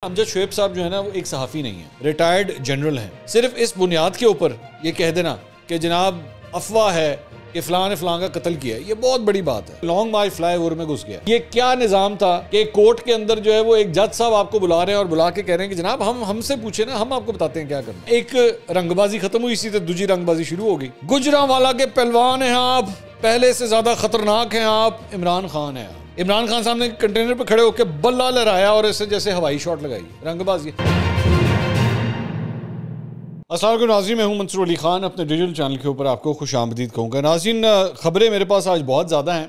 अमजद शुएब साहब जो है ना वो एक सहाफ़ी नहीं है, रिटायर्ड जनरल हैं। सिर्फ इस बुनियाद के ऊपर ये कह देना कि जनाब अफवाह है कि फलां ने फलां का कत्ल किया, ये बहुत बड़ी बात है। लॉन्ग मार्च फ्लाईओवर में घुस गया। ये क्या निज़ाम था कि कोर्ट के अंदर जो है वो एक जज साहब आपको बुला रहे हैं और बुला के कह रहे हैं कि जनाब हमसे पूछे ना, हम आपको बताते हैं क्या करना। एक रंगबाजी खत्म हुई, इसी से दूसरी रंगबाजी शुरू हो गई। गुजरांवाला के पहलवान हैं आप, पहले से ज्यादा खतरनाक हैं आप, इमरान खान है आप। इमरान खान साहब ने कंटेनर पर खड़े होकर बल्ला लहराया और ऐसे जैसे हवाई शॉट लगाई, रंगबाजी। अस्सलाम वालेकुम नाज़रीन, मैं हूं मंसूर अली खान। अपने डिजिटल चैनल के ऊपर आपको खुश आमदीद कहूँगा। नाज़रीन, खबरें मेरे पास आज बहुत ज़्यादा हैं।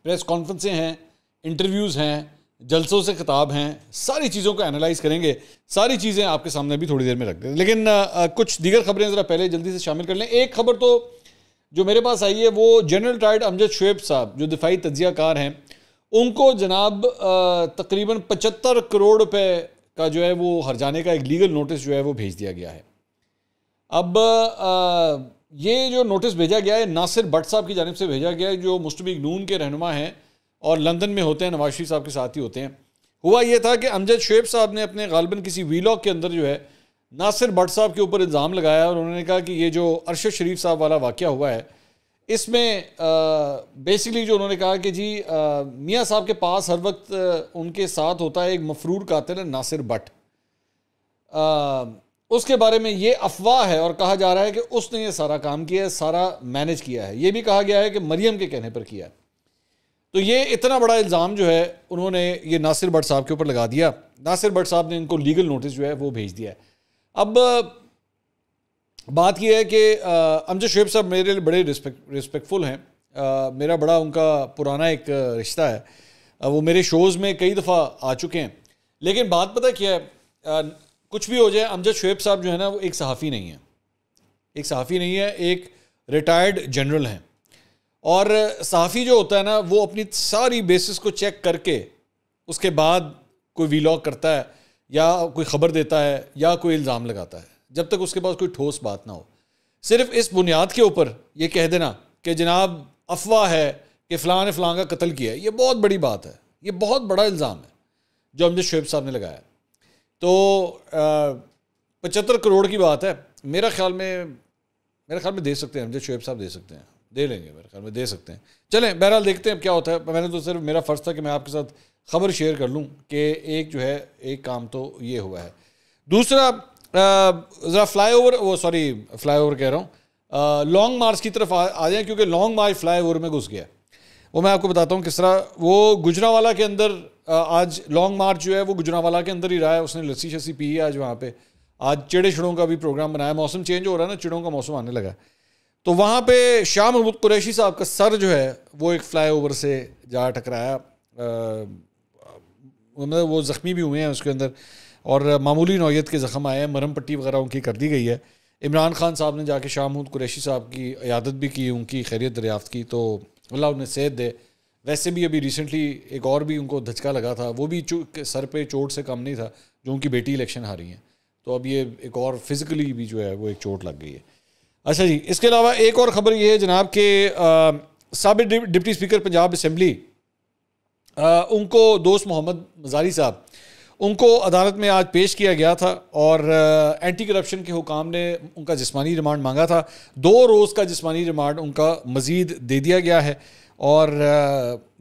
प्रेस कॉन्फ्रेंसें हैं, इंटरव्यूज़ हैं, जलसों से खिताब हैं, सारी चीज़ों को एनालाइज करेंगे। सारी चीज़ें आपके सामने भी थोड़ी देर में रख दें, लेकिन कुछ दीगर खबरें ज़रा पहले जल्दी से शामिल कर लें। एक खबर तो जो मेरे पास आई है वो जनरल रिटायर्ड अमजद शुएब साहब जो दिफाई तज्जियाकार हैं, उनको जनाब तकरीबन 75 करोड़ रुपए का जो है वो हर्जाने का एक लीगल नोटिस जो है वो भेज दिया गया है। अब ये जो नोटिस भेजा गया है नासिर भट्ट साहब की जानिब से भेजा गया है, जो मुस्लिम लीग नून के रहनुमा हैं और लंदन में होते हैं, नवाज शरीफ साहब के साथ ही होते हैं। हुआ ये था कि अमजद शुएब साहब ने अपने गालिबन किसी वीलॉग के अंदर जो है नासिर भट्ट साहब के ऊपर इल्ज़ाम लगाया और उन्होंने कहा कि ये जो अरशद शरीफ साहब वाला वाक़या हुआ है, इसमें बेसिकली जो उन्होंने कहा कि जी मियाँ साहब के पास हर वक्त उनके साथ होता है एक मफरूर कातिल है नासिर भट्ट। उसके बारे में ये अफवाह है और कहा जा रहा है कि उसने ये सारा काम किया है, सारा मैनेज किया है। ये भी कहा गया है कि मरियम के कहने पर किया है। तो ये इतना बड़ा इल्ज़ाम जो है उन्होंने ये नासिर भट्ट साहब के ऊपर लगा दिया। नासिर भट्ट साहब ने इनको लीगल नोटिस जो है वो भेज दिया है। अब बात यह है कि अमजद शुएब साहब मेरे लिए बड़े रिस्पेक्टफुल हैं। मेरा बड़ा उनका पुराना एक रिश्ता है। वो मेरे शोज़ में कई दफ़ा आ चुके हैं। लेकिन बात पता क्या है, कुछ भी हो जाए, अमजद शुएब साहब जो है ना वो एक सहाफ़ी नहीं है, एक सहाफ़ी नहीं है, एक रिटायर्ड जनरल हैं। और सहाफ़ी जो होता है ना वो अपनी सारी बेसिस को चेक करके उसके बाद कोई वीलॉग करता है या कोई ख़बर देता है या कोई इल्ज़ाम लगाता है, जब तक उसके पास कोई ठोस बात ना हो। सिर्फ इस बुनियाद के ऊपर ये कह देना कि जनाब अफवाह है कि फ़लां ने फ़लां का कत्ल किया, ये बहुत बड़ी बात है। ये बहुत बड़ा इल्ज़ाम है जो अमजद शुएब साहब ने लगाया। तो 75 करोड़ की बात है। मेरे ख्याल में दे सकते हैं, अमजद शुएब साहब दे सकते हैं, दे लेंगे, मेरे ख्याल में दे सकते हैं। चलें, बहरहाल देखते हैं अब क्या होता है। मैंने तो सिर्फ मेरा फ़र्ज़ था कि मैं आपके साथ खबर शेयर कर लूँ कि एक जो है एक काम तो ये हुआ है। दूसरा ज़रा फ्लाईओवर कह रहा हूँ, लॉन्ग मार्च की तरफ आ जाएँ, क्योंकि लॉन्ग मार्च फ्लाईओवर में घुस गया। वो मैं आपको बताता हूँ किस तरह। वो गुजरांवाला के अंदर आज लॉन्ग मार्च जो है वो गुजरांवाला के अंदर ही रहा है। उसने लस्सी शस्सी पी है आज वहाँ पे। आज चिड़े चिड़ों का भी प्रोग्राम बनाया। मौसम चेंज हो रहा है ना, चिड़ों का मौसम आने लगा। तो वहाँ पे शाह महमूद कुरैशी साहब का सर जो है वो एक फ्लाईओवर से जा टकराया। मतलब वो ज़ख्मी भी हुए हैं उसके अंदर और मामूली नौयत के ज़ख्म आए हैं, मरहम पट्टी वगैरह उनकी कर दी गई है। इमरान खान साहब ने जाके शाह महमूद कुरैशी साहब की इयादत भी की, उनकी खैरियत दरियाफ़्त की, तो अल्लाह उन्हें सेहत दे। वैसे भी अभी रिसेंटली एक और भी उनको धचका लगा था, वो भी सर पे चोट से कम नहीं था, जो उनकी बेटी इलेक्शन हारी हैं। तो अब ये एक और फिज़िकली भी जो है वो एक चोट लग गई है। अच्छा जी, इसके अलावा एक और ख़बर ये है जनाब के साबिक़ डिप्टी स्पीकर पंजाब असम्बली उनको दोस्त मोहम्मद मज़ारी साहब, उनको अदालत में आज पेश किया गया था और एंटी करप्शन के हुकाम ने उनका जिस्मानी रिमांड मांगा था। 2 रोज़ का जिस्मानी रिमांड उनका मज़ीद दे दिया गया है। और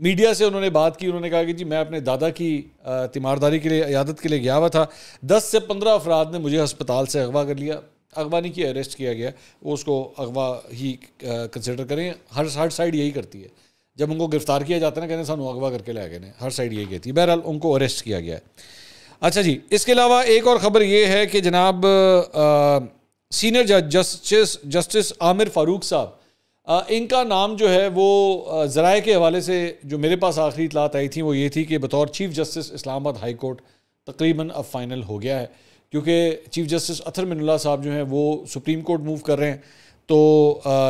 मीडिया से उन्होंने बात की। उन्होंने कहा कि जी मैं अपने दादा की तीमारदारी के लिए, इयादत के लिए गया हुआ था। 10 से 15 अफराद ने मुझे अस्पताल से अगवा कर लिया। अगवा नहीं किया, अरेस्ट किया गया। वो उसको अगवा ही कंसिडर करें। हर साइड यही करती है, जब उनको गिरफ्तार किया जाता है ना, कहते सानू अगवा करके ले गए, हर साइड यही कहती है। बहरहाल उनको अरेस्ट किया गया है। अच्छा जी, इसके अलावा एक और ख़बर ये है कि जनाब सीनियर जज जस्टिस आमिर फ़ारूक साहब, इनका नाम जो है वो ज़राए के हवाले से जो मेरे पास आखिरी इतलात आई थी वो ये थी कि बतौर chief justice Islamabad high court तकरीबन अब फाइनल हो गया है, क्योंकि चीफ़ जस्टिस अतर मिनुल्लाह साहब जो हैं वो सुप्रीम कोर्ट मूव कर रहे हैं। तो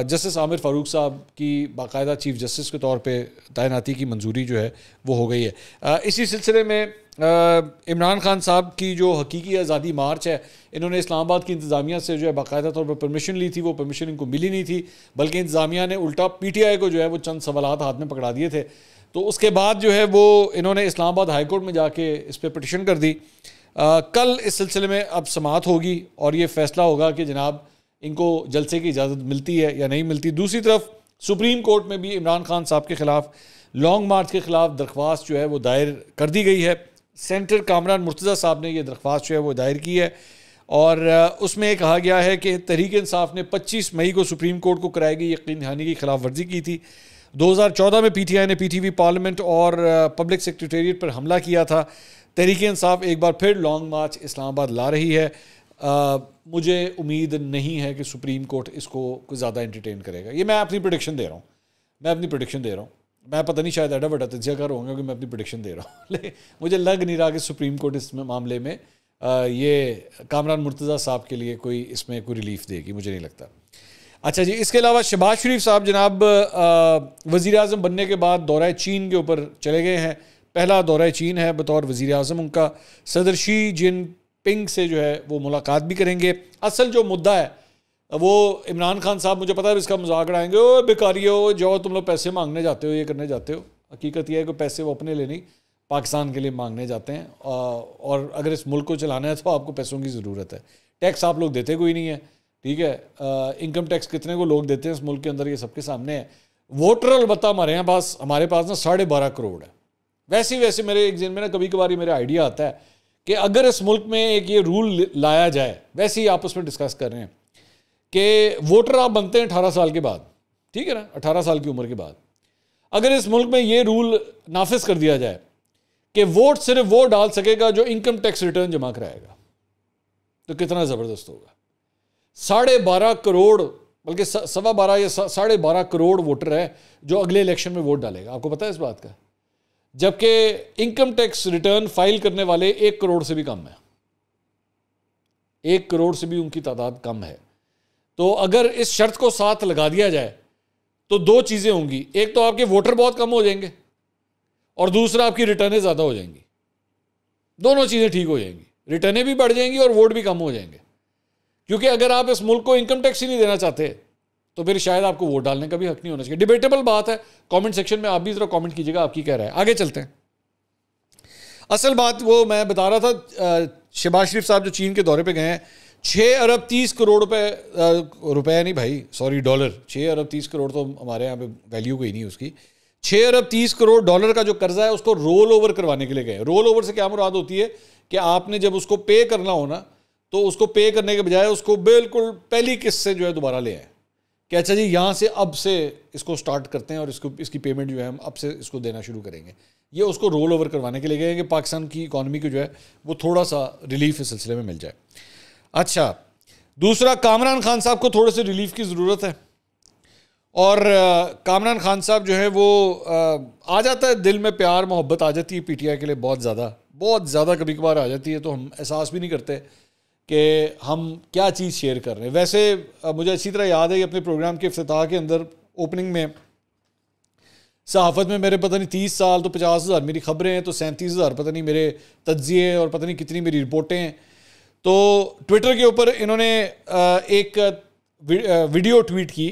जस्टिस आमिर फ़ारूक साहब की बाकायदा चीफ़ जस्टिस के तौर पे तैनाती की मंजूरी जो है वो हो गई है। इसी सिलसिले में इमरान खान साहब की जो हकीकी आज़ादी मार्च है, इन्होंने इस्लामाबाद की इंतज़ामिया से जो है बाकायदा तौर पर परमिशन ली थी। वो परमिशन इनको मिली नहीं थी, बल्कि इंतज़ामिया ने उल्टा PTI को जो है वो चंद सवालात हाथ में पकड़ा दिए थे। तो उसके बाद जो है वो इन्होंने इस्लामाबाद हाई कोर्ट में जाके इस पर पिटिशन कर दी। कल इस सिलसिले में अब समाअत होगी और ये फैसला होगा कि जनाब इनको जलसे की इजाज़त मिलती है या नहीं मिलती। दूसरी तरफ सुप्रीम कोर्ट में भी इमरान खान साहब के ख़िलाफ़ लॉन्ग मार्च के ख़िलाफ़ दरख्वास्त जो है वो दायर कर दी गई है। सेनेटर कामरान मुर्तज़ा साहब ने ये दरख्वास्त जो है वो दायर की है और उसमें कहा गया है कि तहरीक इंसाफ ने 25 मई को सुप्रीम कोर्ट को कराई गई यकीन दहानी की खिलाफ वर्जी की थी। 2014 में PTI ने PTV पार्लियामेंट और पब्लिक सेक्रेटेरिएट पर हमला किया था। तहरीक इंसाफ एक बार फिर लॉन्ग मार्च इस्लामाबाद ला रही है। मुझे उम्मीद नहीं है कि सुप्रीम कोर्ट इसको कुछ ज़्यादा एंटरटेन करेगा। ये मैं अपनी प्रेडिक्शन दे रहा हूँ, मैं पता नहीं शायद एडा बड़ा तज्जियाकार होंगे कि मैं अपनी प्रेडिक्शन दे रहा हूँ, लेकिन मुझे लग नहीं रहा कि सुप्रीम कोर्ट इस मामले में ये कामरान मुर्तज़ा साहब के लिए कोई इसमें कोई रिलीफ देगी, मुझे नहीं लगता। अच्छा जी, इसके अलावा शहबाज शरीफ साहब जनाब वज़ीर आज़म बनने के बाद दौरा चीन के ऊपर चले गए हैं। पहला दौरा चीन है बतौर वज़ीर आज़म उनका। सदर शी जिनपिंग से जो है वो मुलाकात भी करेंगे। असल जो मुद्दा है वो इमरान खान साहब, मुझे पता है इसका मजाक उड़ाएंगे, ओ बेकारियों जाओ तुम लोग पैसे मांगने जाते हो, ये करने जाते हो। हकीकत यह है कि पैसे वो अपने लिए नहीं पाकिस्तान के लिए मांगने जाते हैं और अगर इस मुल्क को चलाना है तो आपको पैसों की ज़रूरत है। टैक्स आप लोग देते कोई नहीं है, ठीक है। इनकम टैक्स कितने को लोग देते हैं इस मुल्क के अंदर, ये सबके सामने है। वोटर अलबत्ता हमारे पास ना 12.5 करोड़ है। वैसे मेरे एक दिन में ना कभी कभार मेरा आइडिया आता है कि अगर इस मुल्क में एक ये रूल लाया जाए, वैसे ही आपस में डिस्कस कर रहे हैं कि वोटर आप बनते हैं 18 साल के बाद, ठीक है ना, 18 साल की उम्र के बाद। अगर इस मुल्क में ये रूल नाफिज कर दिया जाए कि वोट सिर्फ वो डाल सकेगा जो इनकम टैक्स रिटर्न जमा कराएगा, तो कितना ज़बरदस्त होगा। 12.5 करोड़, बल्कि 12.25 या 12.5 करोड़ वोटर है जो अगले इलेक्शन में वोट डालेगा। आपको पता है इस बात का? जबकि इनकम टैक्स रिटर्न फाइल करने वाले 1 करोड़ से भी कम है, 1 करोड़ से भी उनकी तादाद कम है। तो अगर इस शर्त को साथ लगा दिया जाए तो दो चीज़ें होंगी, एक तो आपके वोटर बहुत कम हो जाएंगे और दूसरा आपकी रिटर्नें ज़्यादा हो जाएंगी। दोनों चीज़ें ठीक हो जाएंगी, रिटर्नें भी बढ़ जाएंगी और वोट भी कम हो जाएंगे। क्योंकि अगर आप इस मुल्क को इनकम टैक्स ही नहीं देना चाहते तो फिर शायद आपको वोट डालने का भी हक नहीं होना चाहिए। डिबेटेबल बात है, कमेंट सेक्शन में आप भी ज़रा कमेंट कीजिएगा आपकी क्या राय है। आगे चलते हैं। असल बात वो मैं बता रहा था, शहबाज शरीफ साहब जो चीन के दौरे पे गए हैं, 6 अरब 30 करोड़ रुपए नहीं भाई, सॉरी डॉलर, 6 अरब 30 करोड़ तो हमारे यहाँ पे वैल्यू कोई नहीं उसकी। 6 अरब 30 करोड़ डॉलर का जो कर्जा है उसको रोल ओवर करवाने के लिए गए। रोल ओवर से क्या मुराद होती है कि आपने जब उसको पे करना हो ना, तो उसको पे करने के बजाय उसको बिल्कुल पहली किस्त से जो है दोबारा ले आए कि अच्छा जी यहाँ से अब से इसको स्टार्ट करते हैं और इसकी पेमेंट जो है हम अब से इसको देना शुरू करेंगे। ये उसको रोल ओवर करवाने के लिए गए कि पाकिस्तान की इकॉनमी को जो है वो थोड़ा सा रिलीफ इस सिलसिले में मिल जाए। अच्छा, दूसरा, कामरान खान साहब को थोड़े से रिलीफ की ज़रूरत है और कामरान खान साहब जो है वो आ जाता है, दिल में प्यार मोहब्बत आ जाती है PTI के लिए बहुत ज़्यादा कभी कभार आ जाती है, तो हम एहसास भी नहीं करते कि हम क्या चीज़ शेयर कर रहे हैं। वैसे मुझे अच्छी तरह याद है कि अपने प्रोग्राम के इफ्तिताह के अंदर ओपनिंग में सहाफ़त में मेरे पता नहीं 30 साल तो 50,000 मेरी खबरें हैं, तो 37,000 पता नहीं मेरे तज्जिए और पता नहीं कितनी मेरी रिपोर्टें हैं। तो ट्विटर के ऊपर इन्होंने एक वीडियो ट्वीट की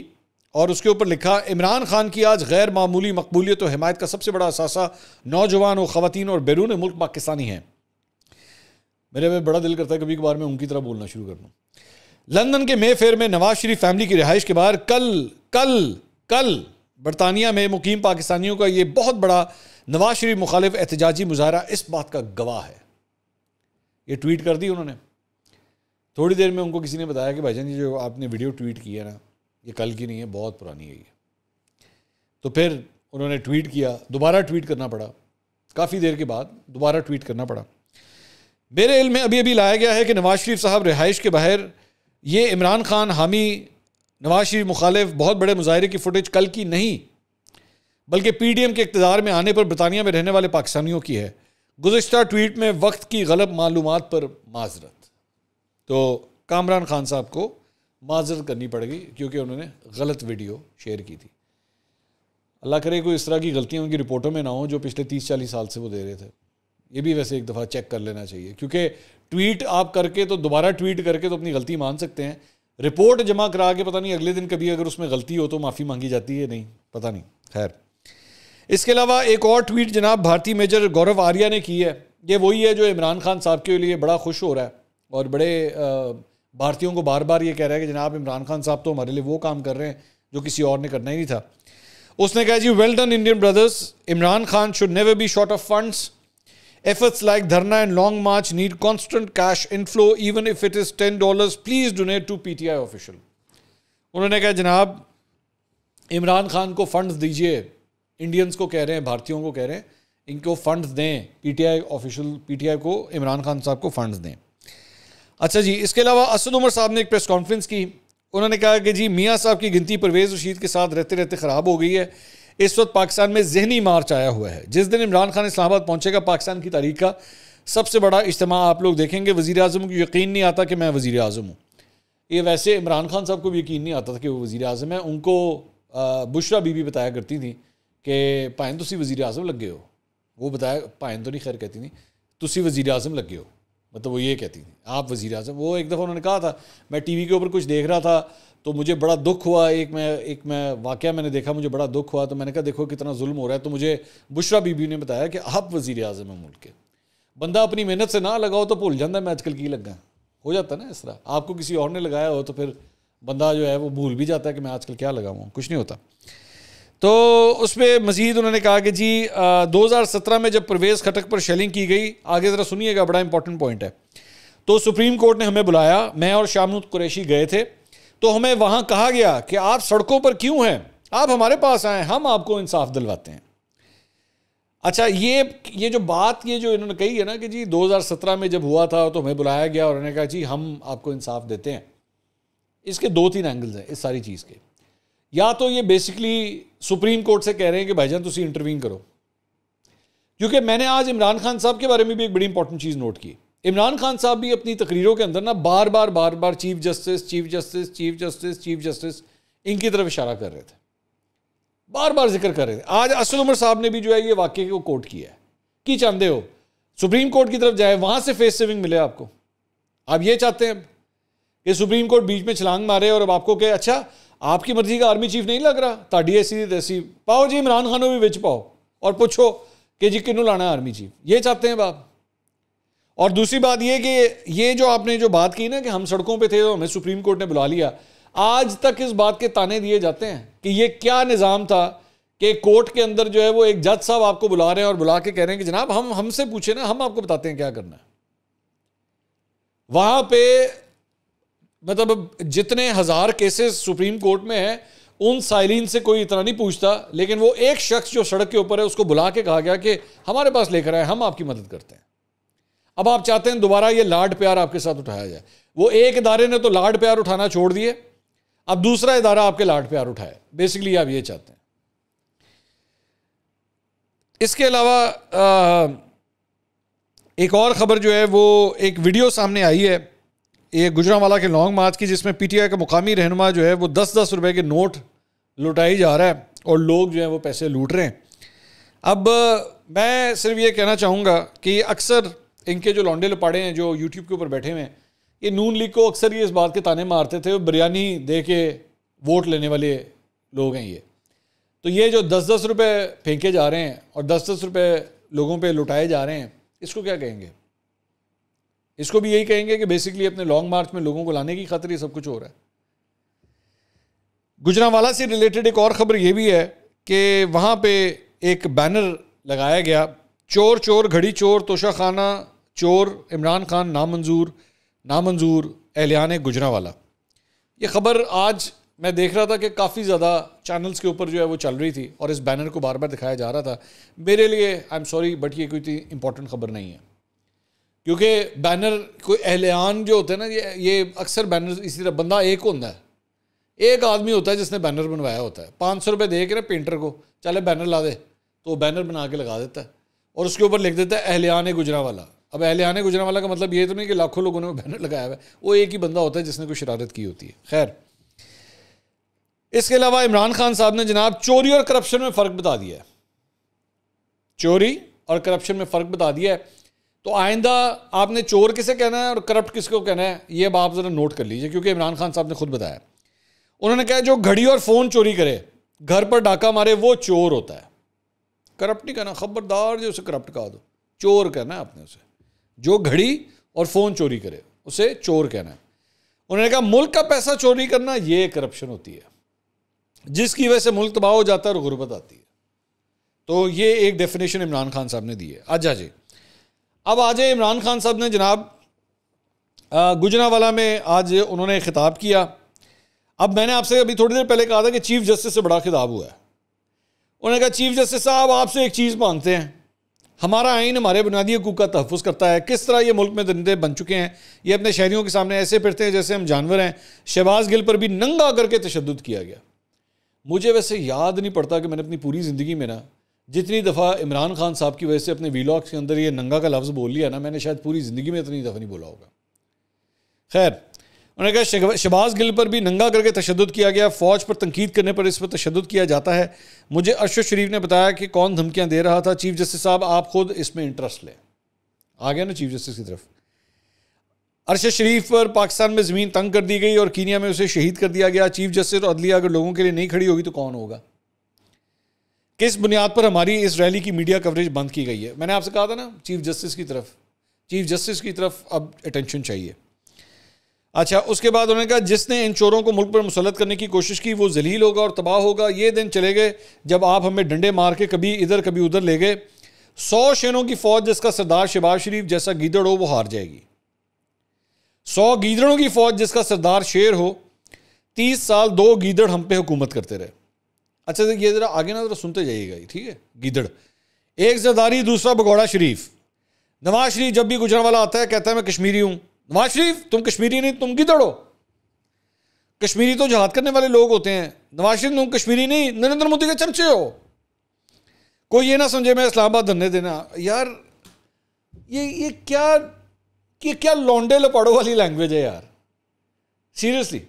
और उसके ऊपर लिखा, इमरान खान की आज गैर मामूली मकबूलियत और हिमायत का सबसे बड़ा असासा नौजवान और ख़वातीन और बैरून मुल्क पाकिस्तानी हैं। मेरे में बड़ा दिल करता है कभी कभार मैं उनकी तरह बोलना शुरू कर दूँ। लंदन के मे फेयर में नवाज शरीफ फैमिली की रिहाइश के बाहर कल बरतानिया में मुकीम पाकिस्तानियों का ये बहुत बड़ा नवाज शरीफ मुखालिफ एहतजाजी मुजाहरा इस बात का गवाह है। ये ट्वीट कर दी उन्होंने। थोड़ी देर में उनको किसी ने बताया कि भाईजान ये जो आपने वीडियो ट्वीट की है ना, ये कल की नहीं है, बहुत पुरानी है ये। तो फिर उन्होंने ट्वीट किया, दोबारा ट्वीट करना पड़ा, काफ़ी देर के बाद दोबारा ट्वीट करना पड़ा। मेरे इल्म में अभी लाया गया है कि नवाज शरीफ साहब रिहाइश के बाहर ये इमरान खान हामी नवाज शरीफ मुखालिफ बहुत बड़े मुजाहरे की फुटेज कल की नहीं बल्कि PDM के इक़्तिदार में आने पर बरतानिया में रहने वाले पाकिस्तानियों की है। गुज़िश्ता ट्वीट में वक्त की गलत मालूमात पर माजरत। तो कामरान खान साहब को माजरत करनी पड़ेगी क्योंकि उन्होंने गलत वीडियो शेयर की थी। अल्लाह करे कोई इस तरह की गलतियाँ उनकी रिपोर्टों में ना हो जो पिछले 30-40 साल से वो दे रहे थे। ये भी वैसे एक दफ़ा चेक कर लेना चाहिए, क्योंकि ट्वीट आप करके तो दोबारा ट्वीट करके तो अपनी गलती मान सकते हैं, रिपोर्ट जमा करा के पता नहीं अगले दिन कभी अगर उसमें गलती हो तो माफ़ी मांगी जाती है, नहीं पता नहीं। खैर, इसके अलावा एक और ट्वीट जनाब भारतीय मेजर गौरव आर्या ने की है। ये वही है जो इमरान खान साहब के लिए बड़ा खुश हो रहा है और बड़े भारतीयों को बार बार ये कह रहा है कि जनाब इमरान खान साहब तो हमारे लिए वो काम कर रहे हैं जो किसी और ने करना ही नहीं था। उसने कहा जी, well done Indian brothers, Imran Khan should never be short of funds. Efforts like Dharna and Long March need constant cash inflow, even if it is $10. Please donate to PTI official. उन्होंने कहा जनाब इमरान खान को फंड्स दीजिए, इंडियंस को कह रहे हैं, भारतीयों को कह रहे हैं, इनको फंड्स दें, पीटीआई ऑफिशियल, पीटीआई को, इमरान खान साहब को फंड्स दें। अच्छा जी, इसके अलावा असद उमर साहब ने एक प्रेस कॉन्फ्रेंस की। उन्होंने कहा कि जी मियाँ साहब की गिनती परवेज़ रशीद के साथ रहते रहते ख़राब हो गई है। इस वक्त पाकिस्तान में जहनी मार्च आया हुआ है। जिस दिन इमरान खान इस्लामाबाद पहुंचेगा, पाकिस्तान की तारीख का सबसे बड़ा इज्तिमा आप लोग देखेंगे। वज़ीर आज़म को यकीन नहीं आता कि मैं वज़ीर आज़म हूँ। ये वैसे इमरान खान साहब को भी यकीन नहीं आता था कि वो वज़ीर आज़म है। उनको बुशरा बीबी बताया करती थी कि भाएं तुसी वज़ीर आज़म लगे हो। वो बताया, भाएं तो नहीं खैर कहती थी, तुसी वज़ीर आज़म लगे हो, मतलब वो ये कहती थी आप वज़ीर आज़म। वो एक दफ़ा उन्होंने कहा था, मैं टीवी के ऊपर कुछ देख रहा था तो मुझे बड़ा दुख हुआ, एक मैं वाक़या मैंने देखा, मुझे बड़ा दुख हुआ। तो मैंने कहा देखो कितना जुल्म हो रहा है। तो मुझे बुशरा बीबी ने बताया कि आप वज़ीर आज़म हैं मुल्क के। बंदा अपनी मेहनत से ना लगाओ तो भूल जाता है मैं आजकल की लगा, हो जाता है ना इस तरह। आपको किसी और ने लगाया हो तो फिर बंदा जो है वो भूल भी जाता है कि मैं आजकल क्या लगा हुआ, कुछ नहीं होता। तो उस पर मज़ीद उन्होंने कहा कि जी 2017 में जब परवेज़ खटक पर शेलिंग की गई, आगे ज़रा सुनिएगा, बड़ा इंपॉर्टेंट पॉइंट है। तो सुप्रीम कोर्ट ने हमें बुलाया, मैं और शाह महमूद कुरैशी गए थे। तो हमें वहाँ कहा गया कि आप सड़कों पर क्यों हैं, आप हमारे पास आएँ, हम आपको इंसाफ दिलवाते हैं। अच्छा, ये जो बात ये जो इन्होंने कही है ना कि जी 2017 में जब हुआ था तो हमें बुलाया गया और उन्होंने कहा जी हम आपको इंसाफ देते हैं, इसके 2-3 एंगल्स हैं इस सारी चीज़ के। या तो ये बेसिकली सुप्रीम कोर्ट से कह रहे हैं कि भाईजान तुसी इंटरवीन करो, क्योंकि मैंने आज इमरान खान साहब के बारे में भी एक बड़ी इंपॉर्टेंट चीज़ नोट की। इमरान खान साहब भी अपनी तकरीरों के अंदर ना बार बार chief justice chief justice chief justice chief justice इनकी तरफ इशारा कर रहे थे, बार बार जिक्र कर रहे थे। आज असद उमर साहब ने भी जो है ये वाक्य को कोट किया है कि चाहते हो सुप्रीम कोर्ट की तरफ जाए, वहां से फेस सेविंग मिले आपको। आप ये चाहते हैं कि सुप्रीम कोर्ट बीच में छलांग मारे और अब आपको कहे अच्छा आपकी मर्जी का आर्मी चीफ नहीं लग रहा, ताड़ी ऐसी तैसी पाओ जी, इमरान खान को भी विच पाओ और पूछो कि जी किन्नू लाना है आर्मी चीफ। ये चाहते हैं आप। और दूसरी बात ये कि ये जो आपने जो बात की ना कि हम सड़कों पे थे तो हमें सुप्रीम कोर्ट ने बुला लिया, आज तक इस बात के ताने दिए जाते हैं कि ये क्या निज़ाम था कि कोर्ट के अंदर जो है वो एक जज साहब आपको बुला रहे हैं और बुला के कह रहे हैं कि जनाब हमसे पूछे ना, हम आपको बताते हैं क्या करना है। वहां पे मतलब जितने 1000 केसेस सुप्रीम कोर्ट में है उन साइलिन से कोई इतना नहीं पूछता, लेकिन वो एक शख्स जो सड़क के ऊपर है उसको बुला के कहा गया कि हमारे पास लेकर आए, हम आपकी मदद करते हैं। अब आप चाहते हैं दोबारा ये लाड प्यार आपके साथ उठाया जाए। वो एक इदारे ने तो लाड प्यार उठाना छोड़ दिए, अब दूसरा इदारा आपके लाड प्यार उठाए, बेसिकली आप ये चाहते हैं। इसके अलावा एक और खबर जो है वो एक वीडियो सामने आई है ये गुजरांवाला के लॉन्ग मार्च की, जिसमें पीटीआई का मुकामी रहनुमा जो है वो 10-10 रुपए के नोट लुटाई जा रहा है और लोग जो है वो पैसे लूट रहे हैं। अब मैं सिर्फ ये कहना चाहूँगा कि अक्सर इनके जो लौंडे लपाड़े हैं जो यूट्यूब के ऊपर बैठे हुए हैं, ये नून लीग को अक्सर ये इस बात के ताने मारते थे बिरयानी दे के वोट लेने वाले लोग हैं ये। तो ये जो 10-10 रुपए फेंके जा रहे हैं और 10-10 रुपए लोगों पे लुटाए जा रहे हैं, इसको क्या कहेंगे? इसको भी यही कहेंगे कि बेसिकली अपने लॉन्ग मार्च में लोगों को लाने की खातिर ये सब कुछ हो रहा है। गुजरांवाला से रिलेटेड एक और खबर ये भी है कि वहाँ पे एक बैनर लगाया गया, चोर चोर घड़ी चोर तोशाखाना चोर इमरान खान नामंजूर नामंजूर एहलियान गुजरांवाला। ये खबर आज मैं देख रहा था कि काफ़ी ज़्यादा चैनल्स के ऊपर जो है वो चल रही थी और इस बैनर को बार बार दिखाया जा रहा था। मेरे लिए आई एम सॉरी बट ये कोई इंपॉर्टेंट खबर नहीं है, क्योंकि बैनर कोई एहलियान जो होते हैं ना, ये अक्सर बैनर इसी तरह बंदा एक होता है, एक आदमी होता है जिसने बैनर बनवाया होता है, 500 रुपये दे के ना पेंटर को चले बैनर ला दे, तो बैनर बना के लगा देता है और उसके ऊपर लिख देता है एहलियान गुजरांवाला। अब एहलियान गुजरांवाला का मतलब ये तो नहीं कि लाखों लोगों ने बैनर लगाया हुआ है, वो एक ही बंदा होता है जिसने कोई शरारत की होती है। खैर, इसके अलावा इमरान खान साहब ने जनाब चोरी और करप्शन में फ़र्क बता दिया है, चोरी और करप्शन में फ़र्क बता दिया है। तो आइंदा आपने चोर किसे कहना है और करप्ट किसको कहना है, ये अब आप ज़रा नोट कर लीजिए, क्योंकि इमरान खान साहब ने खुद बताया। उन्होंने कहा जो घड़ी और फ़ोन चोरी करे, घर पर डाका मारे, वो चोर होता है। करप्ट नहीं कहना, खबरदार जो उसे करप्ट कहा दो, चोर कहना है आपने उसे। जो घड़ी और फ़ोन चोरी करे उसे चोर कहना है। उन्होंने कहा मुल्क का पैसा चोरी करना ये करप्शन होती है, जिसकी वजह से मुल्क तबाह हो जाता है और गुर्बत आती है। तो ये एक डेफिनेशन इमरान खान साहब ने दी है। अच्छा जी, अब आ जाए इमरान खान साहब ने जनाब गुजरांवाला में आज उन्होंने खिताब किया। अब मैंने आपसे अभी थोड़ी देर पहले कहा था कि चीफ जस्टिस से बड़ा खिताब हुआ है। उन्होंने कहा चीफ जस्टिस साहब आपसे एक चीज़ मांगते हैं, हमारा आइन हमारे बुनियादी हकूक़ का तहफ़्फ़ुज़ करता है, किस तरह ये मुल्क में दरिंदे बन चुके हैं, ये अपने शहरियों के सामने ऐसे फिरते हैं जैसे हम जानवर हैं। शहबाज गिल पर भी नंगा करके तशद्दुद किया गया। मुझे वैसे याद नहीं पड़ता कि मैंने अपनी पूरी ज़िंदगी में ना जितनी दफ़ा इमरान खान साहब की वजह से अपने वीलॉग्स के अंदर ये नंगा का लफ्ज़ बोल लिया ना, मैंने शायद पूरी ज़िंदगी में इतनी दफ़ा नहीं बोला होगा। खैर, उन्होंने कहा शहबाज गिल पर भी नंगा करके तशद्दुद किया गया, फ़ौज पर तनकीद करने पर इस पर तशद्दुद किया जाता है। मुझे अरशद शरीफ ने बताया कि कौन धमकियां दे रहा था। चीफ जस्टिस साहब आप खुद इसमें इंटरेस्ट लें। आ गया ना चीफ जस्टिस की तरफ। अरशद शरीफ पर पाकिस्तान में ज़मीन तंग कर दी गई और कीनिया में उसे शहीद कर दिया गया। चीफ जस्टिस और अदलिया अगर लोगों के लिए नहीं खड़ी होगी तो कौन होगा? किस बुनियाद पर हमारी इस रैली की मीडिया कवरेज बंद की गई है? मैंने आपसे कहा था ना चीफ जस्टिस की तरफ अब अटेंशन चाहिए। अच्छा, उसके बाद उन्होंने कहा जिसने इन चोरों को मुल्क पर मुसल्लत करने की कोशिश की वो जलील होगा और तबाह होगा। ये दिन चले गए जब आप हमें डंडे मार के कभी इधर कभी उधर ले गए। 100 शेरों की फौज जिसका सरदार शहबाज शरीफ जैसा गीदड़ हो वो हार जाएगी। 100 गीदड़ों की फौज जिसका सरदार शेर हो। 30 साल 2 गीदड़ हम पे हुकूमत करते रहे। अच्छा, ये जरा आगे ना जरा सुनते जाइएगा, ठीक है? गीदड़, एक जरदारी, दूसरा भगौड़ा शरीफ। नवाज शरीफ जब भी गुजरांवाला आता है कहता है मैं कश्मीरी हूं। नवाज शरीफ तुम कश्मीरी नहीं, तुम गीदड़ हो। कश्मीरी तो जहाद करने वाले लोग होते हैं। नवाज शरीफ तुम कश्मीरी नहीं, नरेंद्र मोदी के चमचे हो। कोई ये ना समझे मैं इस्लामाबाद धरने देना। यार ये क्या लौंडे लपाड़ो वाली लैंग्वेज है यार, सीरियसली।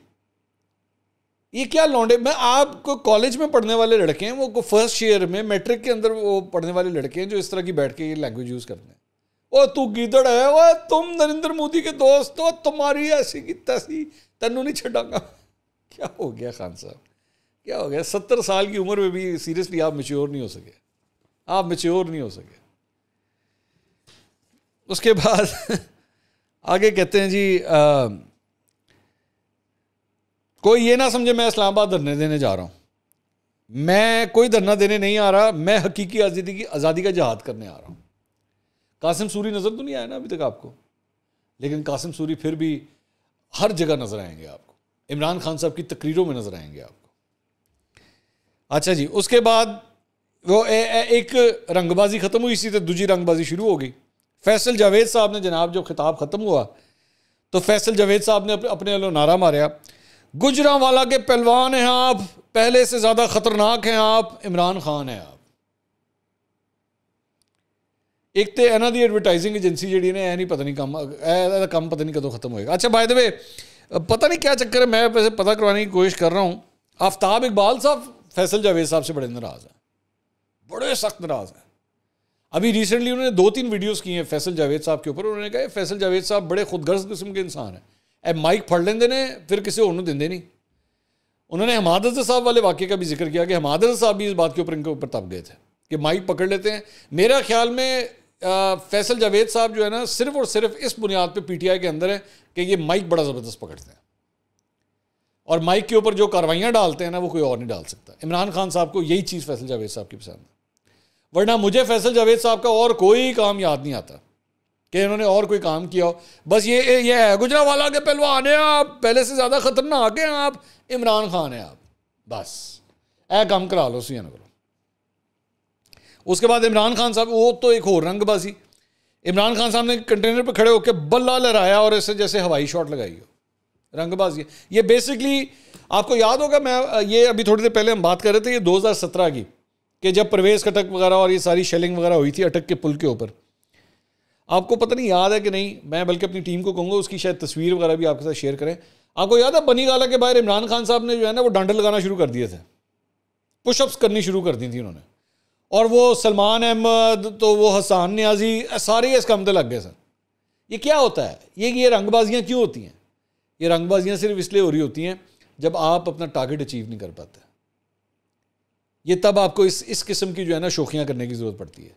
ये क्या लौंडे, मैं आपको कॉलेज में पढ़ने वाले लड़के हैं, वो फर्स्ट ईयर में मैट्रिक के अंदर वो पढ़ने वाले लड़के हैं जो इस तरह की बैठ के ये लैंग्वेज यूज करते हैं। ओ तू गीदड़ है, वो तुम नरेंद्र मोदी के दोस्त हो, तुम्हारी ऐसी की तैसी, तेनू नहीं छड़ांगा। क्या हो गया खान साहब, क्या हो गया? 70 साल की उम्र में भी सीरियसली आप मैच्योर नहीं हो सके, आप मैच्योर नहीं हो सके। उसके बाद आगे कहते हैं जी कोई ये ना समझे मैं इस्लामाबाद धरने देने जा रहा हूं। मैं कोई धरना देने नहीं आ रहा, मैं हकीकी आज़ादी का जहाद करने आ रहा हूं। कासिम सूरी नज़र तो नहीं आया ना अभी तक आपको, लेकिन कासिम सूरी फिर भी हर जगह नज़र आएंगे आपको। इमरान खान साहब की तकरीरों में नज़र आएंगे आपको। अच्छा जी, उसके बाद वो एक रंगबाजी ख़त्म हुई, इसी तरह दूसरी रंगबाजी शुरू हो गई। फैसल जावेद साहब ने जनाब जब खिताब ख़त्म हुआ तो फैसल जावेद साहब ने अपने वालों नारा मारा, गुजरांवाला के पहलवान हैं आप, पहले से ज़्यादा ख़तरनाक हैं आप, इमरान खान है आप। एक तो एना दी एडवर्टाइजिंग एजेंसी जी ने नहीं पता नहीं कम पता नहीं कदों खत्म होएगा। अच्छा, बाय द वे पता नहीं क्या चक्कर है, मैं वैसे पता करवाने की कोशिश कर रहा हूँ। आफ्ताब इकबाल साहब फैसल जावेद साहब से बड़े नाराज़ हैं, बड़े सख्त नाराज़ हैं। अभी रिसेंटली उन्होंने 2-3 वीडियोस की हैं फैसल जावेद साहब के ऊपर। उन्होंने कहा फैसल जावेद साहब बड़े खुदगर्ज किस्म के इंसान हैं, ए माइक फड़ लेंदे ने फिर किसी होर नूं दिंदे नहीं। उन्होंने हमाद अज़हर साहब वाले वाक़े का भी जिक्र किया कि हमाद अज़हर साहब भी इस बात के ऊपर इनके ऊपर तब गए थे कि माइक पकड़ लेते हैं। मेरा ख्याल में फैसल जावेद साहब जो है ना सिर्फ और सिर्फ इस बुनियाद पे पीटीआई के अंदर है कि ये माइक बड़ा ज़बरदस्त पकड़ते हैं और माइक के ऊपर जो कार्रवाइयाँ डालते हैं ना वो कोई और नहीं डाल सकता। इमरान खान साहब को यही चीज़ फैसल जावेद साहब की पसंद है, वरना मुझे फैसल जावेद साहब का और कोई काम याद नहीं आता कि इन्होंने और कोई काम किया हो। बस ये है गुजरांवाला के पहलवान हैं आप, पहले से ज़्यादा खतरनाक हैं आप, इमरान खान है आप, बस ए काम करा लो सी करो। उसके बाद इमरान खान साहब वो तो एक और रंगबाजी। इमरान खान साहब ने कंटेनर पर खड़े होकर बल्ला लहराया और ऐसे जैसे हवाई शॉट लगाई हो, रंगबाजी। ये बेसिकली आपको याद होगा, मैं ये अभी थोड़ी देर पहले हम बात कर रहे थे ये 2017 की, कि जब परवेज़ कटक वगैरह और ये सारी शेलिंग वगैरह हुई थी अटक के पुल के ऊपर। आपको पता नहीं याद है कि नहीं, मैं बल्कि अपनी टीम को कहूँगा उसकी शायद तस्वीर वगैरह भी आपके साथ शेयर करें। आपको याद है बनी गाला के बाहर इमरान खान साहब ने जो है ना वो डांडे लगाना शुरू कर दिए थे, पुशअप्स करनी शुरू कर दी थी उन्होंने, और वो सलमान अहमद तो वो हसान न्याजी सारे इस काम पे लग गए सर। ये क्या होता है, ये रंगबाजियाँ क्यों होती हैं? ये रंगबाजियाँ सिर्फ इसलिए हो रही होती हैं जब आप अपना टारगेट अचीव नहीं कर पाते। ये तब आपको इस किस्म की जो है ना शोखियाँ करने की ज़रूरत पड़ती है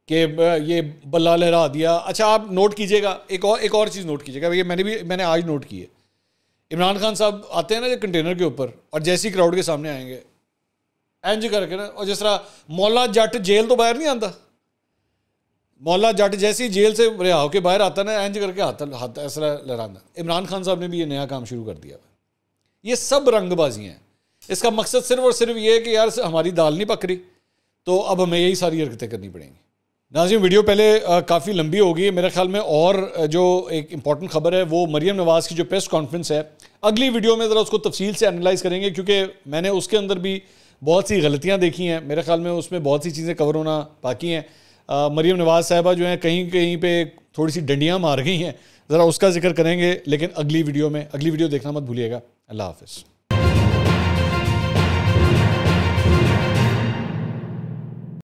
कि ये बल्ला लहरा दिया। अच्छा आप नोट कीजिएगा, एक और चीज़ नोट कीजिएगा, ये मैंने आज नोट की है। इमरान खान साहब आते हैं ना जो कंटेनर के ऊपर, और जैसे ही क्राउड के सामने आएंगे एंज करके ना, और जिस तरह मौला जट जेल तो बाहर नहीं आता, मौला जट जैसे ही जेल से रिहा होकर बाहर आता ना, एंज करके हाथ ऐसा लहराना। इमरान खान साहब ने भी ये नया काम शुरू कर दिया। ये सब रंगबाजियाँ हैं। इसका मकसद सिर्फ और सिर्फ ये है कि यार हमारी दाल नहीं पक रही, तो अब हमें यही सारी हरकतें करनी पड़ेंगी। नाज़रीन वीडियो पहले काफ़ी लंबी हो गई है मेरे ख्याल में, और जो एक इंपॉर्टेंट खबर है वो मरीम नवाज़ की जो प्रेस कॉन्फ्रेंस है, अगली वीडियो में ज़रा उसको तफसील से एनालाइज करेंगे, क्योंकि मैंने उसके अंदर भी बहुत सी गलतियाँ देखी हैं। मेरे ख्याल में उसमें बहुत सी चीज़ें कवर होना बाकी हैं। मरीम नवाज़ साहिबा जो हैं कहीं कहीं पे थोड़ी सी डंडियाँ मार गई हैं, ज़रा उसका जिक्र करेंगे लेकिन अगली वीडियो में। अगली वीडियो देखना मत भूलिएगा। अल्लाह हाफ़िज़।